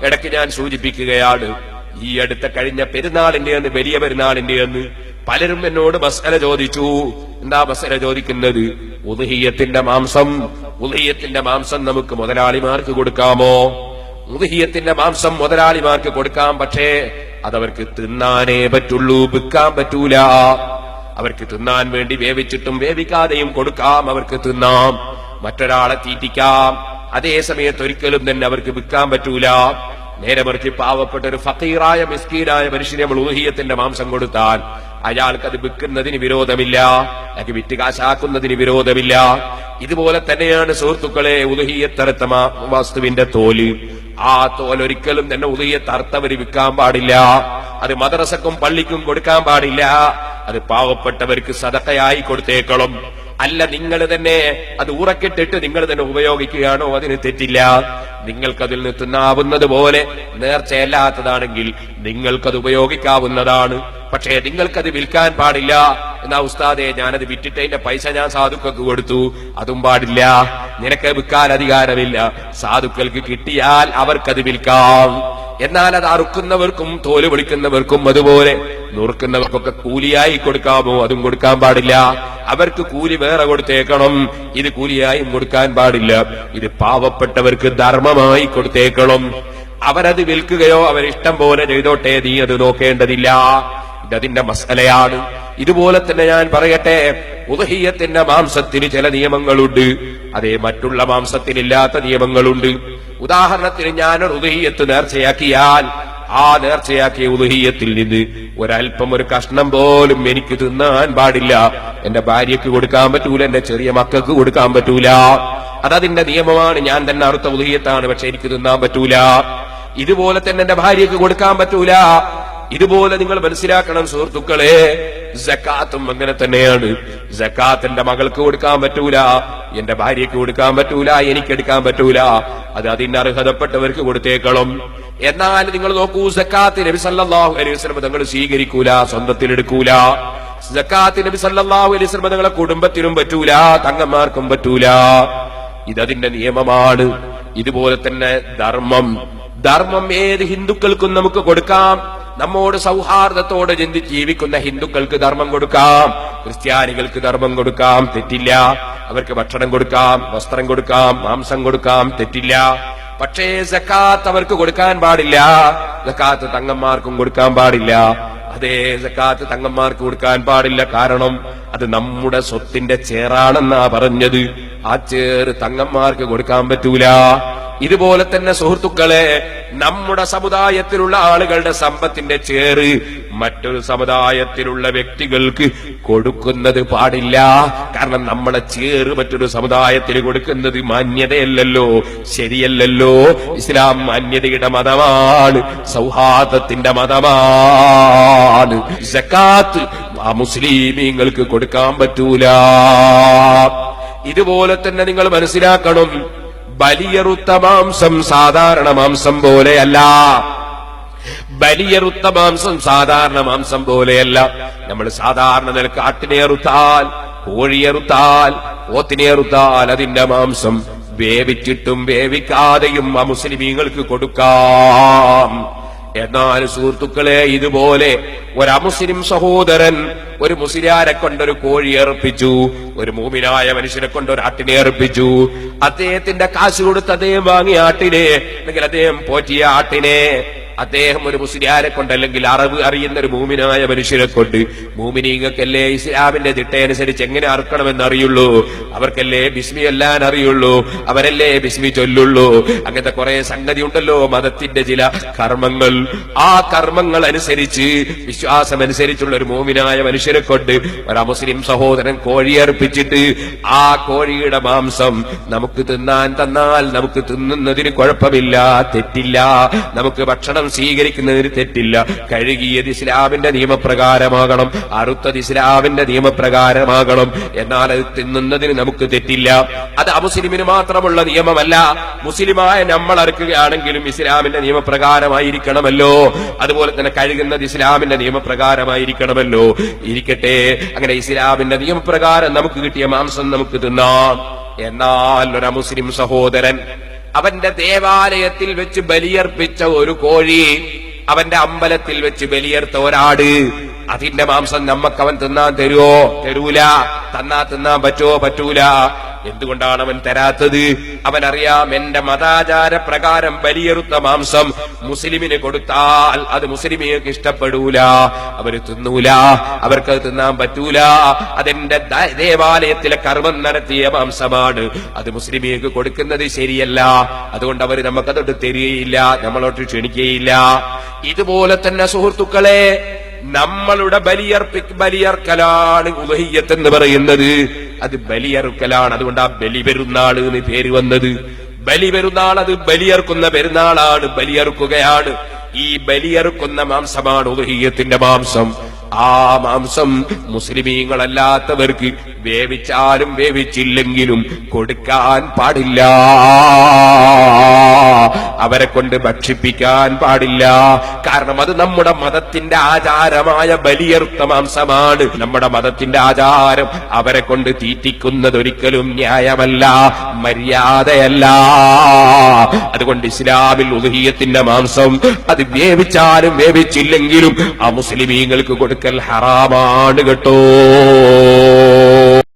ഇടയ്ക്ക് ഞാൻ സൂചിപ്പിക്കുകയാണ്, ഈ അടുത്ത കഴിഞ്ഞ പെരുന്നാളിന്റെ അന്ന്, വലിയ പെരുന്നാളിന്റെ അന്ന് പലരും എന്നോട് മസ്അല ചോദിച്ചു. എന്താ മസ്അല ചോദിക്കുന്നത്? ഉദ്ഹിയ്യത്തിന്റെ മാംസം നമുക്ക് മുതലാളിമാർക്ക് കൊടുക്കാമോ? ഉദ്ഹിയ്യത്തിന്റെ മാംസം മുതലാളിമാർക്ക് കൊടുക്കാം, പക്ഷേ അതവർക്ക് തിന്നാനേ പറ്റുള്ളൂ, വിൽക്കാൻ പറ്റൂല. അവർക്ക് തിന്നാൻ വേണ്ടി വേവിച്ചിട്ടും വേവിക്കാതെയും കൊടുക്കാം, അവർക്ക് തിന്നാം, മറ്റൊരാളെ തീറ്റിക്കാം. അതേ സമയത്ത് ഒരിക്കലും തന്നെ അവർക്ക് വിൽക്കാൻ പറ്റൂല. നേരെ മറിച്ച് പാവപ്പെട്ട ഒരു ഫഖീറായ മിസ്കീനായ മനുഷ്യനെ നമ്മൾ ഉദ്ഹിയ്യത്തിന്റെ മാംസം കൊടുത്താൽ അയാൾക്ക് അത് വിൽക്കുന്നതിന് വിരോധമില്ല, അയാൾക്ക് വിറ്റ് കാശാക്കുന്നതിന് വിരോധമില്ല. ഇതുപോലെ തന്നെയാണ് സുഹൃത്തുക്കളെ ഉദ്ഹിയ്യത്തറുത്ത വസ്തുവിന്റെ തോല്. ആ തോൽ ഒരിക്കലും തന്നെ ഉദ്ഹിയ്യത്തറുത്തവര് വിൽക്കാൻ പാടില്ല. അത് മദ്രസക്കും പള്ളിക്കും കൊടുക്കാൻ പാടില്ല. അത് പാവപ്പെട്ടവർക്ക് സദഖയായി കൊടുത്തേക്കണം. അല്ല, നിങ്ങൾ തന്നെ അത് ഉറക്കിട്ടിട്ട് നിങ്ങൾ തന്നെ ഉപയോഗിക്കുകയാണോ, അതിന് തെറ്റില്ല. നിങ്ങൾക്കതിൽ നിന്ന് തിന്നാവുന്നത് പോലെ നേർച്ചയല്ലാത്തതാണെങ്കിൽ നിങ്ങൾക്കത് ഉപയോഗിക്കാവുന്നതാണ്. പക്ഷേ നിങ്ങൾക്കത് വിൽക്കാൻ പാടില്ല. എന്നാ ഉസ്താദെ, ഞാനത് വിറ്റിട്ട് അതിന്റെ പൈസ ഞാൻ സാധുക്കൾക്ക് കൊടുത്തു, അതും പാടില്ല. നിനക്ക് വിൽക്കാൻ അധികാരമില്ല. സാധുക്കൾക്ക് കിട്ടിയാൽ അവർക്കത് വിൽക്കാം. എന്നാൽ അത് അറുക്കുന്നവർക്കും തോല് പൊളിക്കുന്നവർക്കും അതുപോലെ നുറുക്കുന്നവർക്കൊക്കെ കൂലിയായി കൊടുക്കാമോ? അതും കൊടുക്കാൻ പാടില്ല. അവർക്ക് കൂലി വേറെ കൊടുത്തേക്കണം. ഇത് കൂലിയായും കൊടുക്കാൻ പാടില്ല. ഇത് പാവപ്പെട്ടവർക്ക് ധർമ്മമായി കൊടുത്തേക്കണം. അവരത് വിൽക്കുകയോ അവരിഷ്ടം പോലെ ചെയ്തോട്ടെ, നീ അത് നോക്കേണ്ടതില്ല. ഇതതിന്റെ മസലയാണ്. ഇതുപോലെ തന്നെ ഞാൻ പറയട്ടെ, ഉദ്ഹിയ്യത്തിന്റെ മാംസത്തിന് ചില നിയമങ്ങളുണ്ട്, അതേ മറ്റുള്ള മാംസത്തിനില്ലാത്ത നിയമങ്ങളുണ്ട്. ഉദാഹരണത്തിന് ഞാനൊരു ഉദ്ഹിയ്യത്ത് നേർച്ചയാക്കിയാൽ ആ നേർച്ചയാക്കിയ ഉദ്ഹിയ്യത്തിൽ നിന്ന് ഒരൽപ്പം, ഒരു കഷ്ണം പോലും എനിക്ക് തിന്നാൻ പാടില്ല. എന്റെ ഭാര്യയ്ക്ക് കൊടുക്കാൻ പറ്റൂല, എന്റെ ചെറിയ മക്കൾക്ക് കൊടുക്കാൻ പറ്റൂല. അതതിന്റെ നിയമമാണ്. ഞാൻ തന്നെ അറുത്ത ഉദ്ഹിയ്യത്താണ്, പക്ഷെ എനിക്ക് തിന്നാൻ പറ്റൂല. ഇതുപോലെ തന്നെ എന്റെ ഭാര്യയ്ക്ക് കൊടുക്കാൻ പറ്റൂല. ഇതുപോലെ നിങ്ങൾ മനസ്സിലാക്കണം സുഹൃത്തുക്കളെ, സക്കാത്തും അങ്ങനെ തന്നെയാണ്. സക്കാത്തിന്റെ മകൾക്ക് കൊടുക്കാൻ പറ്റൂല, എന്റെ ഭാര്യയ്ക്ക് കൊടുക്കാൻ പറ്റൂല, എനിക്കെടുക്കാൻ പറ്റൂല. അത് അതിന് അർഹതപ്പെട്ടവർക്ക് കൊടുത്തേക്കണം. എന്നാൽ നിങ്ങൾ നോക്കൂ, സക്കാത്ത് നബി സല്ലല്ലാഹു അലൈഹി വസല്ലം തങ്ങൾ സ്വീകരിക്കൂല, സ്വന്തത്തിലെടുക്കൂല. സക്കാത്ത് നബി സല്ലല്ലാഹു അലൈഹി വസല്ലം തങ്ങളെ കുടുംബത്തിനും പറ്റൂല, തങ്ങന്മാർക്കും പറ്റൂല. ഇതതിന്റെ നിയമമാണ്. ഇതുപോലെ തന്നെ ധർമ്മം ഏത് ഹിന്ദുക്കൾക്കും നമുക്ക് കൊടുക്കാം. നമ്മോട് സൗഹാർദ്ദത്തോടെ ജീവിക്കുന്ന ഹിന്ദുക്കൾക്ക് ധർമ്മം കൊടുക്കാം, ക്രിസ്ത്യാനികൾക്ക് ധർമ്മം കൊടുക്കാം, തെറ്റില്ല. അവർക്ക് ഭക്ഷണം കൊടുക്കാം, വസ്ത്രം കൊടുക്കാം, മാംസം കൊടുക്കാം, തെറ്റില്ല. പക്ഷേ സക്കാത്ത് അവർക്ക് കൊടുക്കാൻ പാടില്ല. സക്കാത്ത് തങ്ങന്മാർക്കും കൊടുക്കാൻ പാടില്ല. അതേ, സക്കാത്ത് തങ്ങന്മാർക്ക് കൊടുക്കാൻ പാടില്ല. കാരണം അത് നമ്മുടെ സ്വത്തിന്റെ ചേറാണെന്നാ പറഞ്ഞത്. ആ ചേറ് തങ്ങന്മാർക്ക് കൊടുക്കാൻ പറ്റൂല. ഇതുപോലെ തന്നെ സുഹൃത്തുക്കളെ, നമ്മുടെ സമുദായത്തിലുള്ള ആളുകളുടെ സമ്പത്തിന്റെ ചേറ് മറ്റൊരു സമുദായത്തിലുള്ള വ്യക്തികൾക്ക് കൊടുക്കുന്നത് പാടില്ല. കാരണം നമ്മളെ ചേറ് മറ്റൊരു സമുദായത്തിന് കൊടുക്കുന്നത് മാന്യതയല്ലല്ലോ, ശരിയല്ലല്ലോ. ഇസ്ലാം മാന്യതയുടെ മതമാണ്, സൗഹാർദ്ദത്തിന്റെ മതമാണ്. സക്കാത്ത് ആ മുസ്ലിമീങ്ങൾക്ക് കൊടുക്കാൻ പറ്റൂല. ഇതുപോലെ തന്നെ നിങ്ങൾ മനസ്സിലാക്കണം, ബലിയറുത്ത മാംസം സാധാരണ മാംസം പോലെയല്ല. ബലിയറുത്ത മാംസം സാധാരണ മാംസം പോലെയല്ല. നമ്മൾ സാധാരണ നിലക്ക് ആട്ടിനെയറുത്താൽ, കോഴിയെറുത്താൽ, പോത്തിനെയറുത്താൽ അതിന്റെ മാംസം വേവിച്ചിട്ടും വേവിക്കാതെയും അമുസ്ലിമീങ്ങൾക്ക് കൊടുക്കാം. എന്നാൽ സുഹൃത്തുക്കളെ, ഇതുപോലെ ഒരു അമുസ്ലിം സഹോദരൻ ഒരു മുസ്ലിയാരെ കൊണ്ടൊരു കോഴി അർപ്പിച്ചു, ഒരു മൂമിനായ മനുഷ്യനെ കൊണ്ട് ഒരു ആട്ടിനെ അർപ്പിച്ചു. അദ്ദേഹത്തിന്റെ കാശ് കൊടുത്ത് അദ്ദേഹം വാങ്ങിയ ആട്ടിനെ, അല്ലെങ്കിൽ അദ്ദേഹം പോറ്റിയ ആട്ടിനെ അദ്ദേഹം ഒരു മുസ്ലിയാരെ കൊണ്ട്, അല്ലെങ്കിൽ അറബ് അറിയുന്ന ഒരു മൂമിനായ മനുഷ്യരെ കൊണ്ട്, മൂമിനീങ്ങൾക്കല്ലേ ഇസ്ലാമിന്റെ ചിട്ടയനുസരിച്ച് എങ്ങനെ അറുക്കണമെന്ന് അറിയുള്ളൂ, അവർക്കല്ലേ ബിസ്മി എല്ലാം അറിയുള്ളൂ, അവരല്ലേ ബിസ്മി ചൊല്ലുള്ളൂ. അങ്ങനത്തെ കുറെ സംഗതി ഉണ്ടല്ലോ, മതത്തിന്റെ ചില കർമ്മങ്ങൾ. ആ കർമ്മങ്ങൾ അനുസരിച്ച്, വിശ്വാസമനുസരിച്ചുള്ള ഒരു മൂമിനായ മനുഷ്യരെ കൊണ്ട് ഒരു മുസ്ലിം സഹോദരൻ കോഴി അർപ്പിച്ചിട്ട് ആ കോഴിയുടെ മാംസം നമുക്ക് തിന്നാൻ തന്നാൽ നമുക്ക് തിന്നുന്നതിന് കുഴപ്പമില്ല, തെറ്റില്ല. നമുക്ക് ഭക്ഷണം സ്വീകരിക്കുന്നതിന് തെറ്റില്ല. കഴുകിയത് ഇസ്ലാമിന്റെ നിയമപ്രകാരമാകണം, അറുത്തത് ഇസ്ലാമിന്റെ നിയമപ്രകാരമാകണം. എന്നാൽ അത് തിന്നുന്നതിന് നമുക്ക് തെറ്റില്ല. അത് അമുസ്ലിമിന് മാത്രമുള്ള നിയമമല്ല, മുസ്ലിമായ നമ്മൾ അറുക്കുകയാണെങ്കിലും ഇസ്ലാമിന്റെ നിയമപ്രകാരമായിരിക്കണമല്ലോ. അതുപോലെ തന്നെ കഴുകുന്നത് ഇസ്ലാമിന്റെ നിയമപ്രകാരമായിരിക്കണമല്ലോ. ഇരിക്കട്ടെ, അങ്ങനെ ഇസ്ലാമിന്റെ നിയമപ്രകാരം നമുക്ക് കിട്ടിയ മാംസം നമുക്ക് തിന്നാം. എന്നാൽ ഒരു മുസ്ലിം സഹോദരൻ അവന്റെ ദേവാലയത്തിൽ വെച്ച് ബലിയർപ്പിച്ച ഒരു കോഴി, അവന്റെ അമ്പലത്തിൽ വെച്ച് ബലിയർത്ത ഒരാട്, അതിന്റെ മാംസം നമ്മക്കവൻ തിന്നാൻ തരുവോ? തരൂല. തന്നാ തിന്നാൻ പറ്റുമോ? പറ്റൂല. എന്തുകൊണ്ടാണ് അവൻ തരാത്തത്? അവനറിയാം എന്റെ മതാചാര പ്രകാരം ബലിയെറുത്ത മാംസം മുസ്ലിമിന് കൊടുത്താൽ അത് മുസ്ലിമിയർക്ക് ഇഷ്ടപ്പെടൂല, അവര് തിന്നൂല, അവർക്കത് തിന്നാൻ പറ്റൂല. അതെന്റെ ദേവാലയത്തിലെ കർമ്മം നടത്തിയ മാംസമാണ്, അത് മുസ്ലിമിയർക്ക് കൊടുക്കുന്നത് ശരിയല്ല. അതുകൊണ്ട് അവര് നമുക്കതൊട്ട് തരികയില്ല, നമ്മളോട്ട് ക്ഷണിക്കുകയില്ല. ഇതുപോലെ തന്നെ സുഹൃത്തുക്കളെ, നമ്മളുടെ ബലിയർക്കലാണ് ഉദ്ഹിയ്യത്ത് എന്ന് പറയുന്നത്. അത് ബലിയറുക്കലാണ്. അതുകൊണ്ട് ആ ബലി പെരുന്നാൾ എന്ന് പേര് വന്നത്. ബലി പെരുന്നാൾ അത് ബലിയർക്കുന്ന പെരുന്നാളാണ്, ബലിയറുക്കുകയാണ്. ഈ ബലിയറുക്കുന്ന മാംസമാണ് ഉദ്ഹിയ്യത്തിന്റെ മാംസം. ആ മാംസം മുസ്ലിമീങ്ങളല്ലാത്തവർക്ക് വേവിച്ചാലും വേവിച്ചില്ലെങ്കിലും കൊടുക്കാൻ പാടില്ല, അവരെ കൊണ്ട് ഭക്ഷിപ്പിക്കാൻ പാടില്ല. കാരണം അത് നമ്മുടെ മതത്തിന്റെ ആചാരമായ ബലിയറുത്ത മാംസമാണ്. നമ്മുടെ മതത്തിന്റെ ആചാരം അവരെ കൊണ്ട് തീറ്റിക്കുന്നത് ഒരിക്കലും ന്യായമല്ല, മര്യാദയല്ല. അതുകൊണ്ട് ഇസ്ലാമിൽ ഉദ്ഹിയ്യത്തിന്റെ മാംസം അത് വേവിച്ചാലും വേവിച്ചില്ലെങ്കിലും ആ മുസ്ലിമീങ്ങൾക്ക് കൊടുക്കൽ ഹറാമാണ് കേട്ടോ.